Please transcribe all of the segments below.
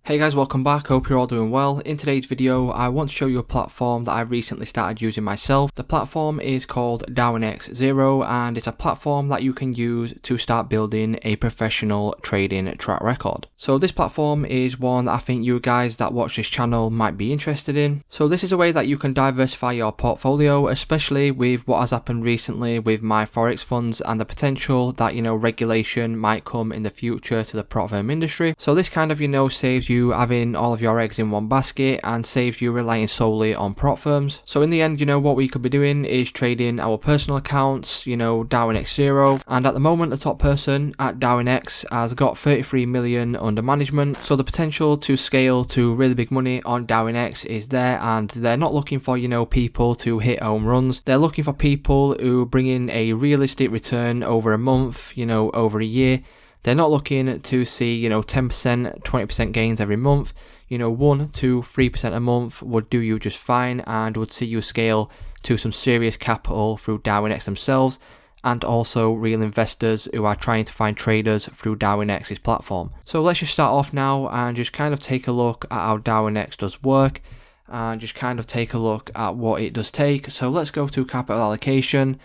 Hey guys, welcome back, hope you're all doing well. In today's video, I want to show you a platform that I recently started using myself. The platform is called Darwin Zero, and it's a platform that you can use to start building a professional trading track record. So this platform is one that I think you guys that watch this channel might be interested in. So this is a way that you can diversify your portfolio, especially with what has happened recently with my Forex funds and the potential that, regulation might come in the future to the prop firm industry. So this kind of, saves you having all of your eggs in one basket and saves you relying solely on prop firms. So in the end, what we could be doing is trading our personal accounts, Darwin Zero, and at the moment the top person at Darwin has got 33 million under management. So the potential to scale to really big money on Darwin is there, and they're not looking for, people to hit home runs. They're looking for people who bring in a realistic return over a month, over a year. They're not looking to see, 10%, 20% gains every month. 1 to 3% a month would do you just fine and would see you scale to some serious capital through Darwin themselves, and also real investors who are trying to find traders through Darwin platform. So let's just start off now and just kind of take a look at how Darwin does work and just kind of take a look at what it does take. So let's go to capital allocation.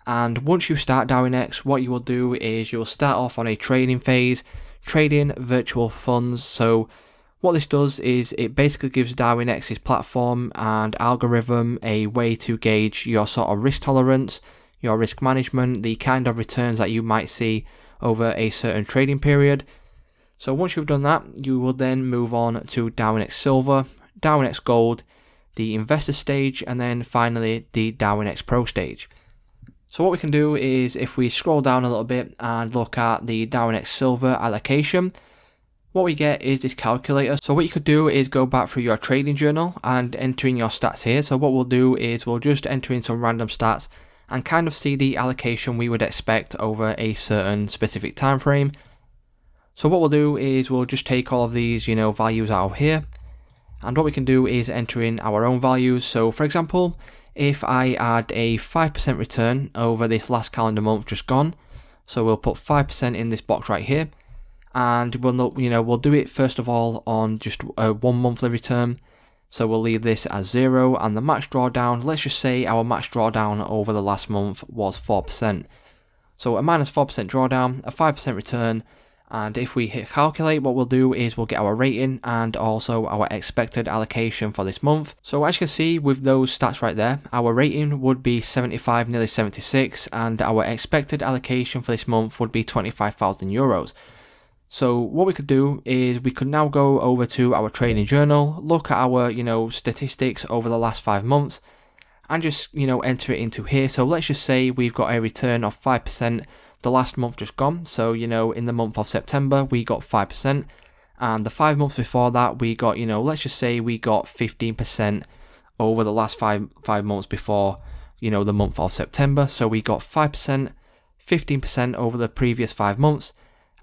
And once you start Darwin what you will do is you'll start off on a trading phase, trading virtual funds. So what this does is it basically gives Darwin platform and algorithm a way to gauge your sort of risk tolerance, your risk management, the kind of returns that you might see over a certain trading period. So once you've done that, you will then move on to Darwin Silver, Darwin Gold, the investor stage, and then finally the Darwin Pro stage. So what we can do is if we scroll down a little bit and look at the Darwin Silver allocation, what we get is this calculator. So what you could do is go back through your trading journal and enter in your stats here. So what we'll do is we'll just enter in some random stats and kind of see the allocation we would expect over a certain specific time frame. So what we'll do is we'll just take all of these, values out of here. And what we can do is enter in our own values. So for example, if I add a 5% return over this last calendar month just gone, so we'll put 5% in this box right here, and we'll do it first of all on just a 1 monthly return. So we'll leave this as 0, and the max drawdown, let's just say our max drawdown over the last month was 4%. So a minus 4% drawdown, a 5% return, and if we hit calculate, what we'll do is we'll get our rating and also our expected allocation for this month. So as you can see with those stats right there, our rating would be 75, nearly 76, and our expected allocation for this month would be 25,000 euros. So what we could do is we could now go over to our trading journal, look at our, statistics over the last 5 months, and just, enter it into here. So let's just say we've got a return of 5% the last month just gone. So, in the month of September, we got 5%. And the 5 months before that, we got, let's just say we got 15% over the last five months before, the month of September. So we got 5%, 15% over the previous 5 months.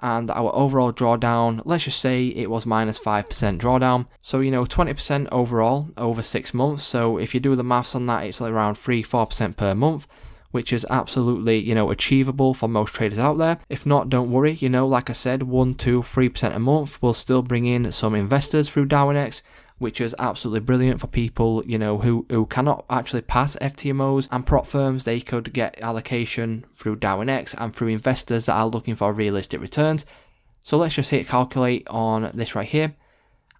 And our overall drawdown, let's just say it was minus 5% drawdown. So, 20% overall over 6 months. So if you do the maths on that, it's around 3-4% per month, which is absolutely, achievable for most traders out there. If not, don't worry, like I said, 1-3% a month will still bring in some investors through Darwin which is absolutely brilliant for people, who cannot actually pass FTMOs and prop firms. They could get allocation through Darwin and through investors that are looking for realistic returns. So let's just hit calculate on this right here.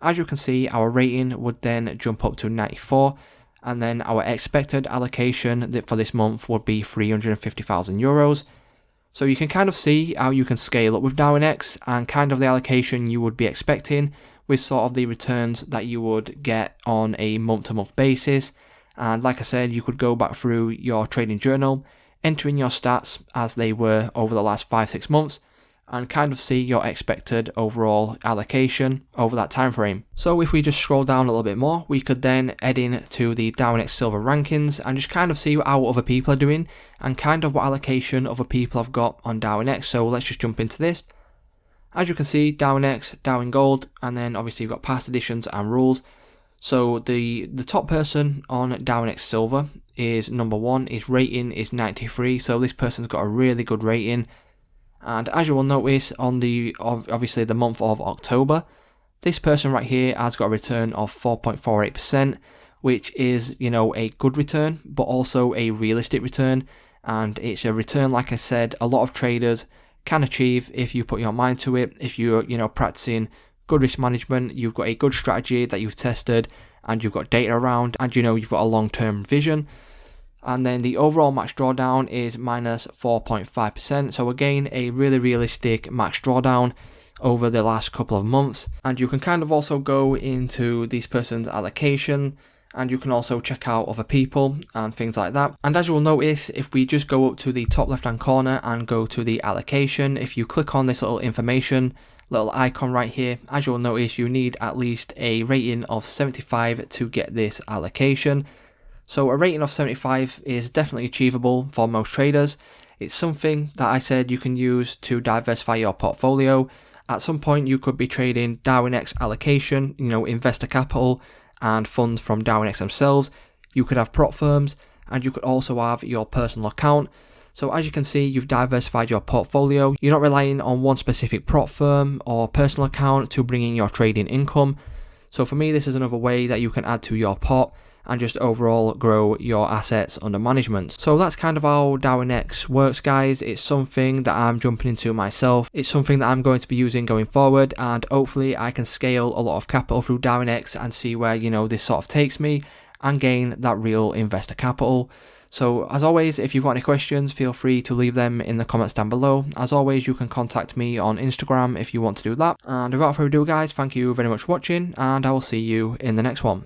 As you can see, our rating would then jump up to 94. And then our expected allocation for this month would be 350,000 euros. So you can kind of see how you can scale up with Darwin and kind of the allocation you would be expecting with sort of the returns that you would get on a month-to-month basis. And like I said, you could go back through your trading journal, enter in your stats as they were over the last 5-6 months, and kind of see your expected overall allocation over that time frame. So if we just scroll down a little bit more, we could then head in to the Darwin Silver rankings and just kind of see how other people are doing and kind of what allocation other people have got on Darwin So let's just jump into this. As you can see, Darwin Darwin Gold, and then obviously you've got past editions and rules. So the top person on Darwin Silver is number 1, his rating is 93, so this person's got a really good rating. And as you will notice on obviously the month of October, This person right here has got a return of 4.48%, which is, a good return, but also a realistic return. And it's a return, like I said, a lot of traders can achieve if you put your mind to it. If you're, practicing good risk management, you've got a good strategy that you've tested, and you've got data around, and you've got a long-term vision. And then the overall max drawdown is minus 4.5%. So again, a really realistic max drawdown over the last couple of months. And you can kind of also go into this person's allocation, and you can also check out other people and things like that. And as you'll notice, if we just go up to the top left hand corner and go to the allocation, if you click on this little information, little icon right here, as you'll notice, you need at least a rating of 75 to get this allocation. So a rating of 75 is definitely achievable for most traders. It's something that I said you can use to diversify your portfolio. At some point you could be trading DarwinX allocation, investor capital and funds from DarwinX themselves. You could have prop firms, and you could also have your personal account. So as you can see, you've diversified your portfolio. You're not relying on one specific prop firm or personal account to bring in your trading income. So for me, this is another way that you can add to your pot and just overall grow your assets under management. So that's kind of how DarwinX works, guys. It's something that I'm jumping into myself. It's something that I'm going to be using going forward, and hopefully I can scale a lot of capital through DarwinX and see where, this sort of takes me and gain that real investor capital. So as always, if you've got any questions, feel free to leave them in the comments down below. As always, you can contact me on Instagram if you want to do that. And without further ado, guys, thank you very much for watching, and I will see you in the next one.